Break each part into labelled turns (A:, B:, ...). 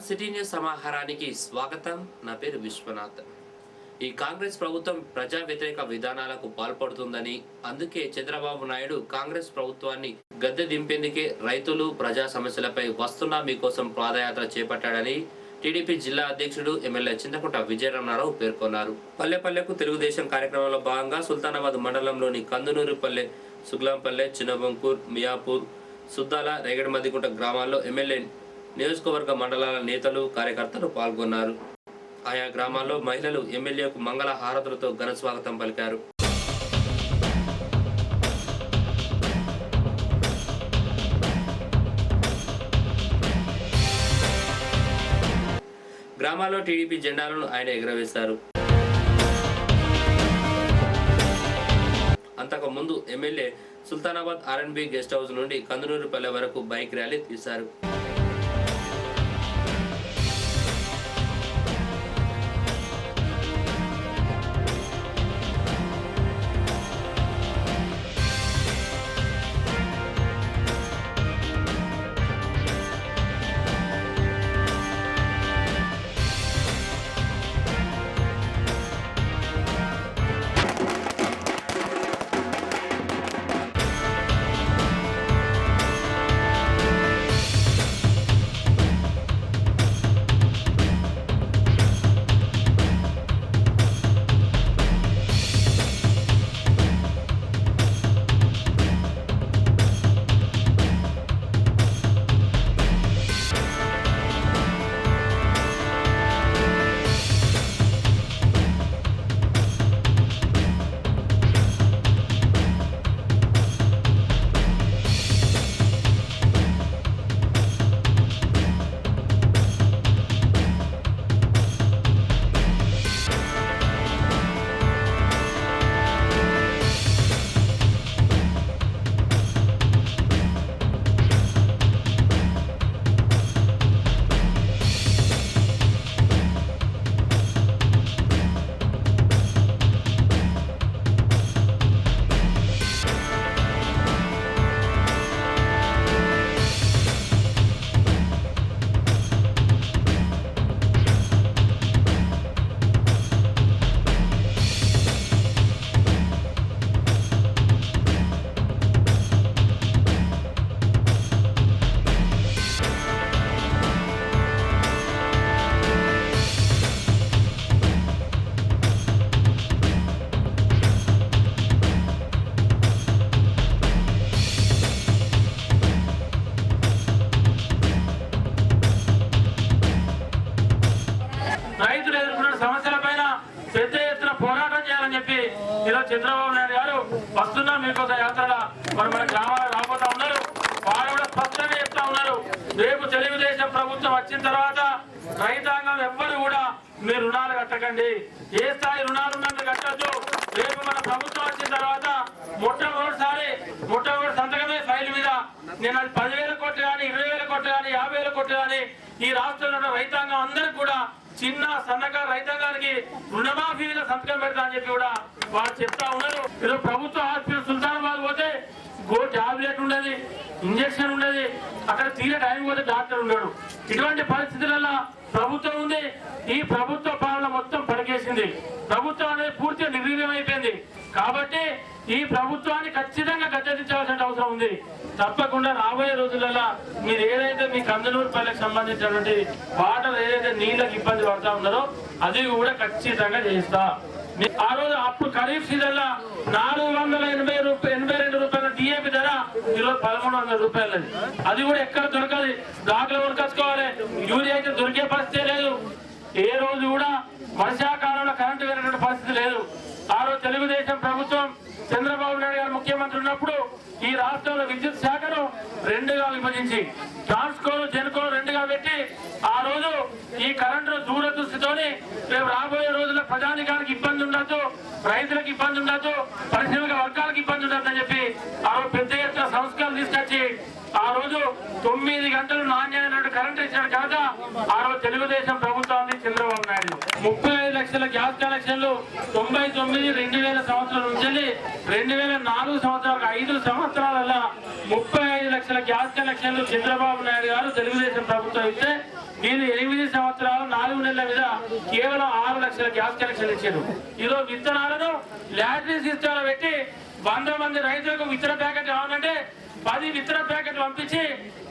A: City news సమాహారానికి స్వాగతం. నా పేరు విశ్వనాథ్. ఈ కాంగ్రెస్ ప్రభుత్వం ప్రజా వ్యతిరేక విధానాలకు పాల్పడుతుందని, అందుకే చంద్రబాబు నాయుడు కాంగ్రెస్ ప్రభుత్వాన్ని గద్దె దింపేందుకే రైతులు ప్రజా సమస్యలపై వస్తున్నా మీకోసం పాదయాత్ర చేపట్టాడని టీడీపీ జిల్లా అధ్యక్షుడు ఎమ్మెల్యే చింతకుంట విజయరమణారావు పేర్కొన్నారు. పల్లెపల్లెకు తెలుగుదేశం కార్యక్రమంలో భాగంగా సుల్తానాబాద్ మండలంలోని కందునూరుపల్లె, సుగ్లాంపల్లె, చిన్నబంకూర్, మియాపూర్, సుద్దాల, రేగడిమద్దికుంట గ్రామాల్లో ఎమ్మెల్యే నియోజకవర్గ మండలాల నేతలు, కార్యకర్తలు పాల్గొన్నారు. ఆయా గ్రామాల్లో మహిళలు ఎమ్మెల్యేకు మంగళ హారతులతో ఘన స్వాగతం పలికారు. గ్రామాల్లో టీడీపీ జెండాలను ఆయన ఎగురవేశారు. అంతకు ముందు MLA Sultanabad R&B guest house నుండి కందునూరుపల్లె వరకు బైక్ ర్యాలీ తీశారు.
B: రైతులు ఎదుర్కొన్న సమస్యలపైన పెద్ద ఎత్తున పోరాటం చేయాలని చెప్పి ఈరోజు చంద్రబాబు నాయుడు గారు వస్తున్నా మీకోసం యాత్రలా మన గ్రామాలకు రాబోతా ఉన్నారు. వారు కూడా స్పష్టంగా చెప్తా ఉన్నారు, రేపు తెలుగుదేశం ప్రభుత్వం వచ్చిన తర్వాత రైతాంగం ఎవ్వరు కూడా మీరు రుణాలు కట్టకండి, ఏ స్థాయి రుణాలున్నా మీరు కట్టద్దు. రేపు మన ప్రభుత్వం వచ్చిన తర్వాత మొట్టమొదటి సంతకమే ఫైల్ మీద నేను అది 10,000 కోట్లు కానీ, 20,000 కోట్లు కానీ, 50,000 కోట్లు కానీ ఈ రాష్ట్రంలో ఉన్న రైతాంగం అందరికి కూడా, చిన్న సన్నకారు రైతాంగానికి రుణమాఫీ మీద సంతకం పెడతా అని చెప్పి కూడా వారు చెప్తా ఉన్నారు. ఈరోజు ప్రభుత్వ హాస్పిటల్ సుల్తానాబాద్ పోతే టాబ్లెట్ ఉండదు, ఇంజక్షన్ ఉండదు, అక్కడ తీరే టైం పోతే డాక్టర్ ఉన్నాడు. ఇటువంటి పరిస్థితులలో ప్రభుత్వం ఉంది. ఈ ప్రభుత్వ పాలన మొత్తం పనిచేసింది. ప్రభుత్వం అనేది పూర్తిగా నిర్వీర్యం అయిపోయింది. కాబట్టి ఈ ప్రభుత్వాన్ని ఖచ్చితంగా గద్దెదించాల్సిన అవసరం ఉంది. తప్పకుండా రాబోయే రోజులలో మీరు ఏదైతే మీ కందునూరుపల్లెకి సంబంధించినటువంటి వాటర్ ఏదైతే నీళ్ళకి ఇబ్బంది పడతా ఉన్నారో అది కూడా ఖచ్చితంగా చేస్తా. ఆ రోజు అప్పుడు ఖరీఫ్ సీజన్ లో 482 రూపాయల డిఏపి ధర ఈరోజు 1,300 రూపాయలు. అది కూడా ఎక్కడ దొరకదు, దాఖలు కొనుక్కోవాలి. యూరియా అయితే దొరికే పరిస్థితి లేదు. ఏ రోజు కూడా వర్షాకాలంలో కరెంటు వెళ్ళినటువంటి పరిస్థితి లేదు. ఆ రోజు తెలుగుదేశం ప్రభుత్వం చంద్రబాబు నాయుడు గారు ముఖ్యమంత్రి ఉన్నప్పుడు ఈ రాష్ట్రంలో విద్యుత్ శాఖను 2గా విభజించి ట్రాన్స్కోను, జెన్కోను 2గా పెట్టి ఆ రోజు ఈ కరెంటు దూరదృష్టితోని రేపు రాబోయే రోజుల్లో ప్రజానికానికి ఇబ్బంది ఉండదు, రైతులకు ఇబ్బంది ఉండదు, పరిశ్రమిక వర్గాలకు ఇబ్బంది ఉండదు అని చెప్పి ఆ రోజు పెద్ద ఎత్తున సంస్కరణలు తీసుకొచ్చి ఆ రోజు 9 గంటలు నాణ్యమైన కరెంట్ ఇచ్చిన ఘనత ఆ రోజు తెలుగుదేశం ప్రభుత్వాన్ని చంద్రబాబు నాయుడు. 35 లక్షల గ్యాస్ కనెక్షన్లు 99 2000 సంవత్సరం నుంచి 2004 సంవత్సరాలకు 5 సంవత్సరాలలో 35 లక్షల గ్యాస్ కనెక్షన్లు చంద్రబాబు నాయుడు గారు తెలుగుదేశం ప్రభుత్వం ఇస్తే ఇది 8 సంవత్సరాలు 4 నెలల మీద కేవలం 6 లక్షల గ్యాస్ కనెక్షన్ ఇచ్చారు. ఈరోజు విత్తనాలను లాటరీ సిస్టంలో పెట్టి 100 మంది రైతులకు విత్తన ప్యాకెట్ కావాలంటే 10 విత్తన ప్యాకెట్లు పంపించి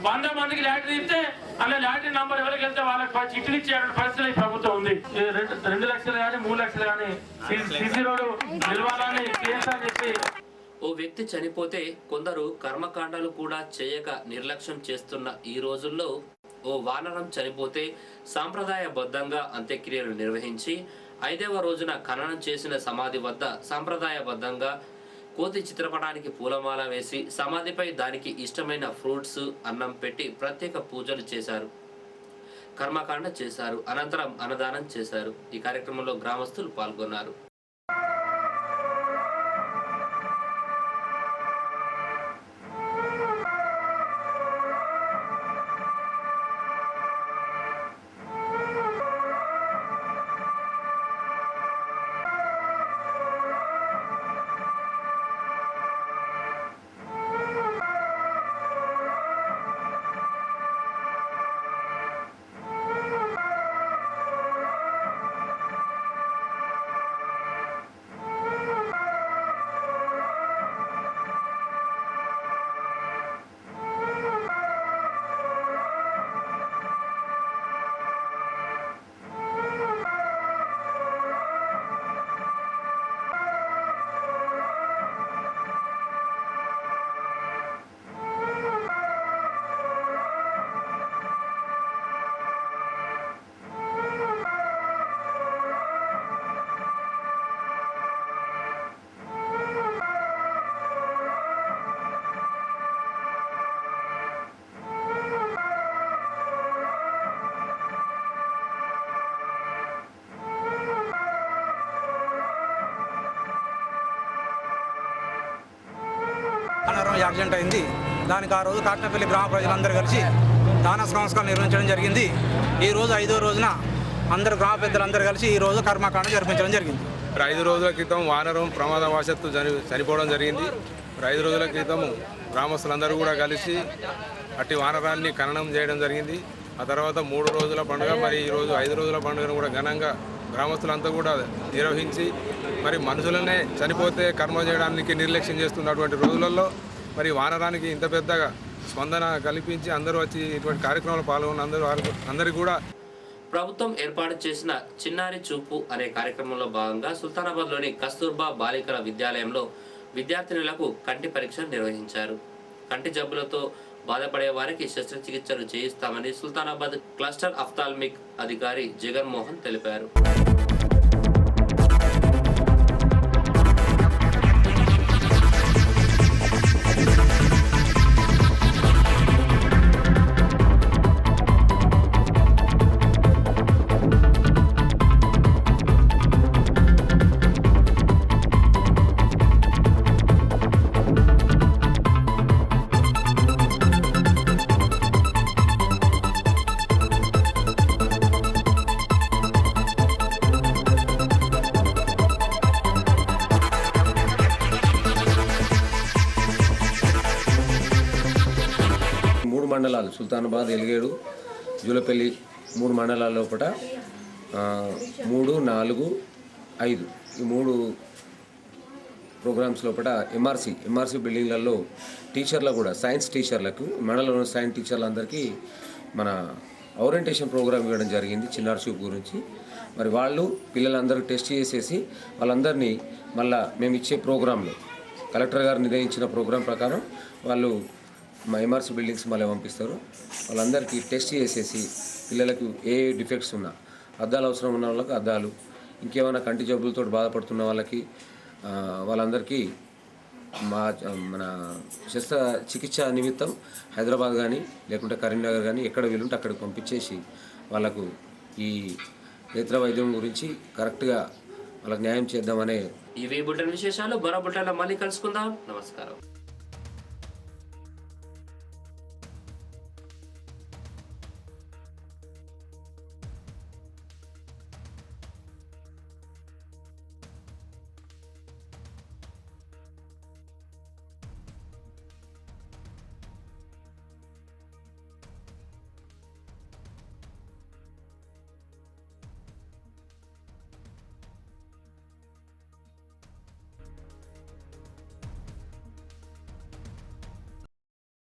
B: 100 మందికి లాటరీ ఇస్తే అలా లాటరీ నంబర్ ఎవరికి వెళ్తే వాళ్ళకి చిట్టులు ఇచ్చే పరిస్థితి ఈ ప్రభుత్వం ఉంది. 2 లక్షలు కానీ 3 లక్షలు కానీ సిసి రోడ్డు నిలవాలని చెప్పి
A: ఓ వ్యక్తి చనిపోతే కొందరు కర్మకాండాలు కూడా చేయక నిర్లక్ష్యం చేస్తున్న ఈ రోజుల్లో ఓ వానరం చనిపోతే సాంప్రదాయబద్ధంగా అంత్యక్రియలు నిర్వహించి 5వ రోజున ఖననం చేసిన సమాధి వద్ద సాంప్రదాయబద్ధంగా కోతి చిత్రపటానికి పూలమాల వేసి సమాధిపై దానికి ఇష్టమైన ఫ్రూట్స్ అన్నం పెట్టి ప్రత్యేక పూజలు చేశారు, కర్మకాండ చేశారు. అనంతరం అన్నదానం చేశారు. ఈ కార్యక్రమంలో గ్రామస్తులు పాల్గొన్నారు.
C: వానరం యాక్సిడెంట్ అయింది. దానికి ఆ రోజు కాట్నపల్లి గ్రామ ప్రజలందరూ కలిసి దాన సంస్కారం నిర్వహించడం జరిగింది. ఈ రోజు 5వ రోజున అందరు గ్రామ పెద్దలందరూ కలిసి ఈ రోజు కర్మకాండ జరిపించడం జరిగింది.
D: 5 రోజుల క్రితం వానరం ప్రమాదవశాత్తు చనిపోవడం జరిగింది. 5 రోజుల క్రితం గ్రామస్తులందరూ కూడా కలిసి అట్టి వానరాన్ని ఖననం చేయడం జరిగింది. ఆ తర్వాత 3 రోజుల పండుగ, మరి ఈరోజు 5 రోజుల పండుగను కూడా ఘనంగా గ్రామస్తులంతా కూడా నిర్వహించి మరి మనుషులనే చనిపోతే కర్మ చేయడానికి నిర్లక్ష్యం చేస్తున్నటువంటి రోజులలో మరి వానరానికి ఇంత పెద్దగా స్పందన కల్పించి అందరూ వచ్చి ఇటువంటి కార్యక్రమాలు పాల్గొన్న అందరికీ కూడా
A: ప్రభుత్వం ఏర్పాటు చేసిన చిన్నారి చూపు అనే కార్యక్రమంలో భాగంగా సుల్తానాబాద్లోని కస్తూర్బా బాలికల విద్యాలయంలో విద్యార్థినులకు కంటి పరీక్ష నిర్వహించారు. కంటి జబ్బులతో బాధపడే వారికి శస్త్రచికిత్సలు చేయిస్తామని సుల్తానాబాద్ క్లస్టర్ ఆఫ్థాల్మిక్ అధికారి జగన్మోహన్ తెలిపారు.
E: మండలాలు సుల్తానాబాద్, ఎలిగేడు, జూలపల్లి 3 మండలాల లోపల 3, 4, 5 ఈ 3 ప్రోగ్రామ్స్ లోపల ఎంఆర్సీ బిల్డింగ్లలో టీచర్లు కూడా సైన్స్ టీచర్లకు మండలంలో సైన్స్ టీచర్లందరికీ మన ఓరియంటేషన్ ప్రోగ్రామ్ ఇవ్వడం జరిగింది చిన్నారి చూపు గురించి. మరి వాళ్ళు పిల్లలందరికీ టెస్ట్ చేసేసి వాళ్ళందరినీ మళ్ళీ మేము ఇచ్చే ప్రోగ్రాంలో కలెక్టర్ గారు నిర్ణయించిన ప్రోగ్రాం ప్రకారం వాళ్ళు మా ఎంఆర్సీ బిల్డింగ్స్ మళ్ళీ పంపిస్తారు. వాళ్ళందరికీ టెస్ట్ చేసేసి పిల్లలకు ఏ డిఫెక్ట్స్ ఉన్నా, అద్దాలు అవసరం ఉన్న వాళ్ళకి అద్దాలు, ఇంకేమైనా కంటి జబ్బులతో బాధపడుతున్న వాళ్ళకి వాళ్ళందరికీ మన చికిత్స నిమిత్తం హైదరాబాద్ కానీ లేకుంటే కరీంనగర్ కానీ ఎక్కడ వీలుంటే అక్కడికి పంపించేసి వాళ్ళకు ఈ నేత్ర వైద్యం గురించి కరెక్ట్గా వాళ్ళకి న్యాయం చేద్దామనే.
A: ఇవి బులెటిన్ విశేషాలు. మరో బులెటిన్లో మళ్ళీ కలుసుకుందాం. నమస్కారం.